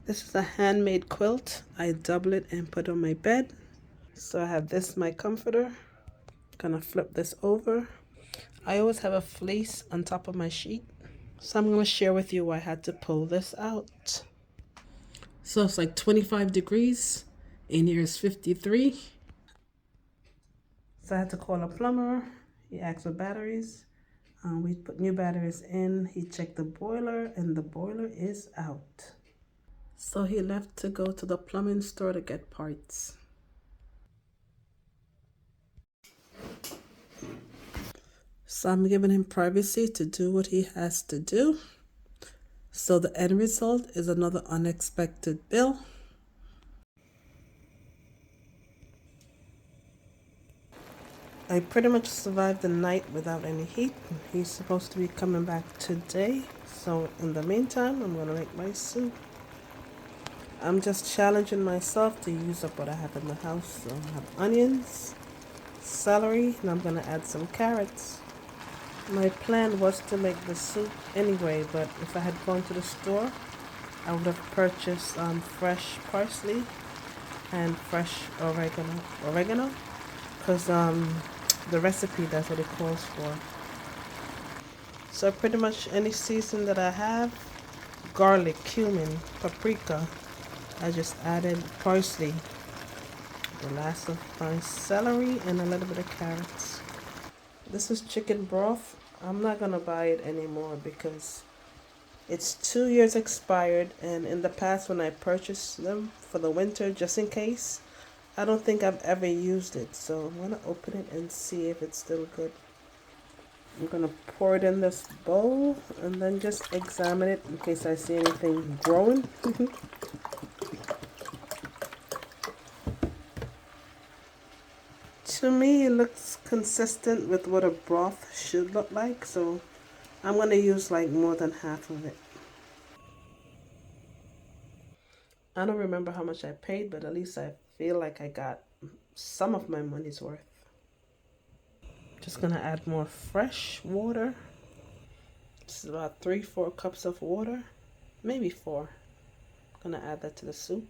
This is a handmade quilt. I double it and put it on my bed. So I have this, my comforter. Gonna flip this over. I always have a fleece on top of my sheet. So I'm gonna share with you why I had to pull this out. So it's like 25 degrees. In here is 53. So I had to call a plumber. He asked for batteries. We put new batteries in. He checked the boiler and the boiler is out. So he left to go to the plumbing store to get parts. So I'm giving him privacy to do what he has to do. So the end result is another unexpected bill. I pretty much survived the night without any heat. He's supposed to be coming back today. So in the meantime, I'm gonna make my soup. I'm just challenging myself to use up what I have in the house. So I have onions, celery, and I'm gonna add some carrots. My plan was to make the soup anyway, but if I had gone to the store, I would have purchased fresh parsley and fresh oregano, because the recipe, that's what it calls for. So pretty much any season that I have, garlic, cumin, paprika, I just added parsley, the last of my celery, and a little bit of carrots. This is chicken broth. I'm not gonna buy it anymore because it's 2 years expired, and in the past when I purchased them for the winter just in case, I don't think I've ever used it. So I'm gonna open it and see if it's still good. I'm gonna pour it in this bowl and then just examine it in case I see anything growing. To me, it looks consistent with what a broth should look like, so I'm gonna use like more than half of it. I don't remember how much I paid, but at least I feel like I got some of my money's worth. Just gonna add more fresh water. This is about 3-4 cups of water, maybe 4. Gonna add that to the soup.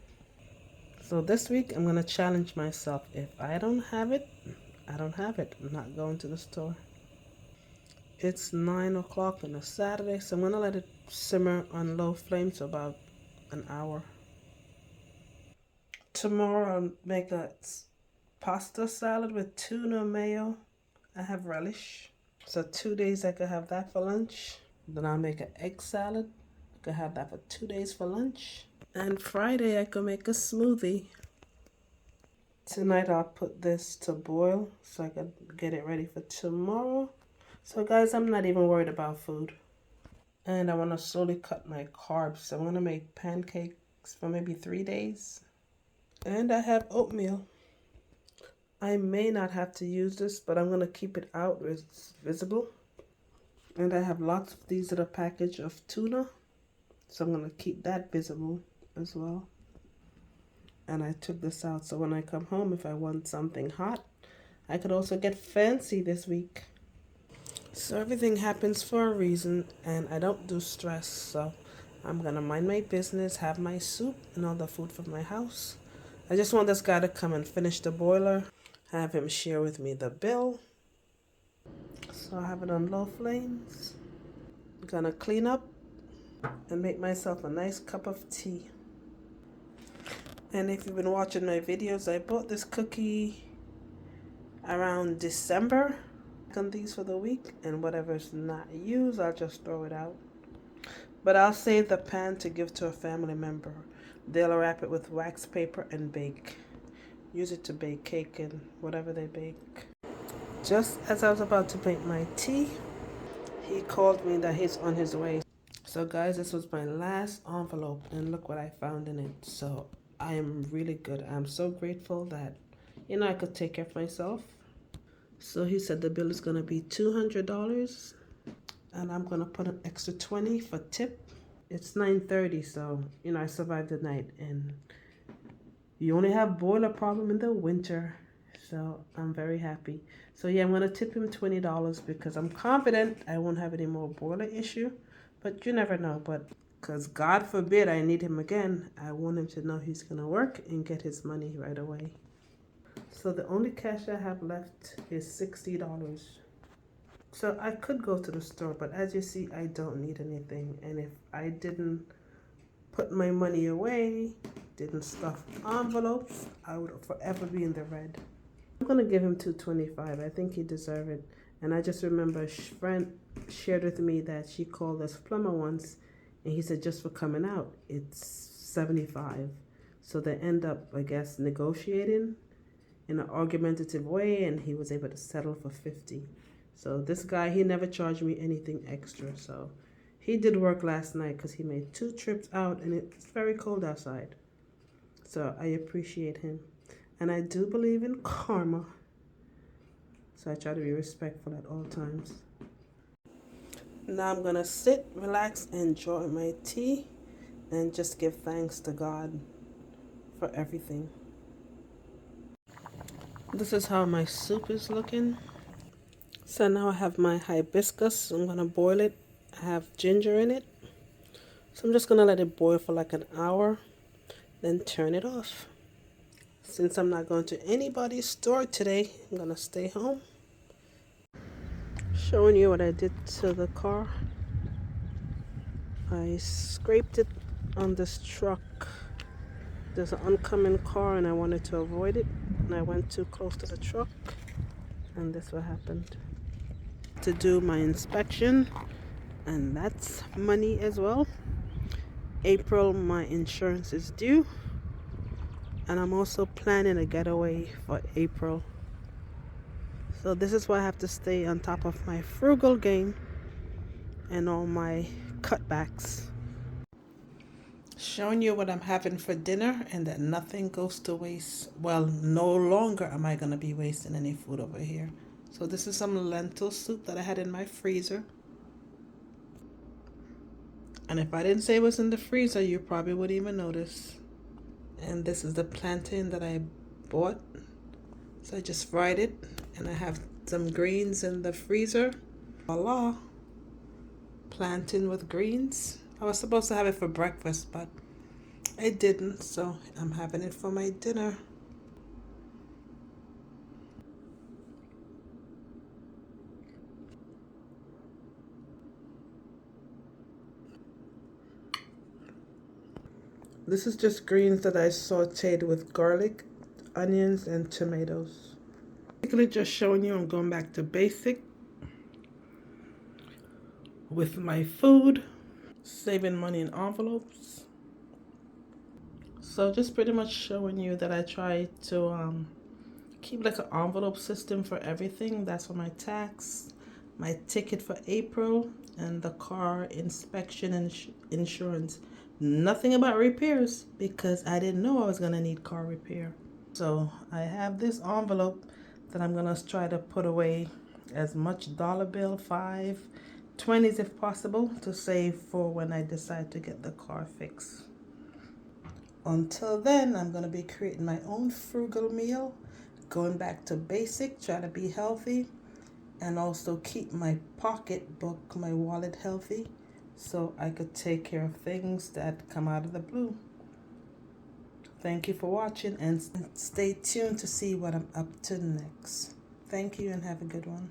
So this week I'm gonna challenge myself. If I don't have it, I don't have it. I'm not going to the store. It's 9 o'clock on a Saturday, so I'm gonna let it simmer on low flame for about an hour. Tomorrow I'll make a pasta salad with tuna mayo. I have relish. So 2 days I could have that for lunch. Then I'll make an egg salad. I could have that for 2 days for lunch. And Friday I could make a smoothie. Tonight I'll put this to boil so I can get it ready for tomorrow. So guys, I'm not even worried about food. And I want to slowly cut my carbs. So I'm going to make pancakes for maybe 3 days. And I have oatmeal. I may not have to use this, but I'm going to keep it out where it's visible. And I have lots of these little package of tuna. So I'm going to keep that visible as well. And I took this out so when I come home, if I want something hot, I could also get fancy this week. So everything happens for a reason, and I don't do stress. So I'm going to mind my business, have my soup and all the food from my house. I just want this guy to come and finish the boiler, have him share with me the bill. So I have it on low flames. I'm gonna clean up and make myself a nice cup of tea. And if you've been watching my videos, I bought this cookie around December. On these for the week, and whatever's not used, I'll just throw it out. But I'll save the pan to give to a family member. They'll wrap it with wax paper and bake. Use it to bake cake and whatever they bake. Just as I was about to make my tea, he called me that he's on his way. So guys, this was my last envelope and look what I found in it. So I am really good. I'm so grateful that, I could take care of myself. So he said the bill is going to be $200 and I'm going to put an extra 20 for tip. It's 9:30, so, I survived the night, and you only have boiler problem in the winter. So I'm very happy. So yeah, I'm going to tip him $20 because I'm confident I won't have any more boiler issue, but you never know. But Because God forbid I need him again. I want him to know he's going to work and get his money right away. So the only cash I have left is $60. So I could go to the store, but as you see, I don't need anything. And if I didn't put my money away, didn't stuff envelopes, I would forever be in the red. I'm gonna give him 225. I think he deserves it. And I just remember a friend shared with me that she called us plumber once, and he said just for coming out, it's 75. So they end up, I guess, negotiating in an argumentative way, and he was able to settle for 50. So this guy, he never charged me anything extra. So he did work last night because he made 2 trips out, and it's very cold outside. So I appreciate him. And I do believe in karma. So I try to be respectful at all times. Now I'm going to sit, relax, enjoy my tea, and just give thanks to God for everything. This is how my soup is looking. So now I have my hibiscus. I'm going to boil it. I have ginger in it. So I'm just going to let it boil for like an hour, then turn it off. Since I'm not going to anybody's store today, I'm going to stay home. Showing you what I did to the car. I scraped it on this truck. There's an oncoming car and I wanted to avoid it. And I went too close to the truck. And this what happened. To do my inspection. And that's money as well. April, my insurance is due. And I'm also planning a getaway for April. So this is why I have to stay on top of my frugal game and all my cutbacks. Showing you what I'm having for dinner and that nothing goes to waste. Well, no longer am I going to be wasting any food over here. So this is some lentil soup that I had in my freezer. And if I didn't say it was in the freezer, you probably wouldn't even notice. And this is the plantain that I bought. So I just fried it. And I have some greens in the freezer. Voila. Plantain with greens. I was supposed to have it for breakfast, but I didn't. So I'm having it for my dinner. This is just greens that I sauteed with garlic, onions, and tomatoes. Basically just showing you I'm going back to basic with my food, saving money in envelopes. So just pretty much showing you that I try to keep like an envelope system for everything. That's for my tax, my ticket for April, and the car inspection and insurance. Nothing about repairs because I didn't know I was going to need car repair. So I have this envelope that I'm going to try to put away as much dollar bill, 5, 20s if possible, to save for when I decide to get the car fixed. Until then, I'm going to be creating my own frugal meal, going back to basic, try to be healthy, and also keep my pocketbook, my wallet healthy, so I could take care of things that come out of the blue. Thank you for watching and stay tuned to see what I'm up to next. Thank you and have a good one.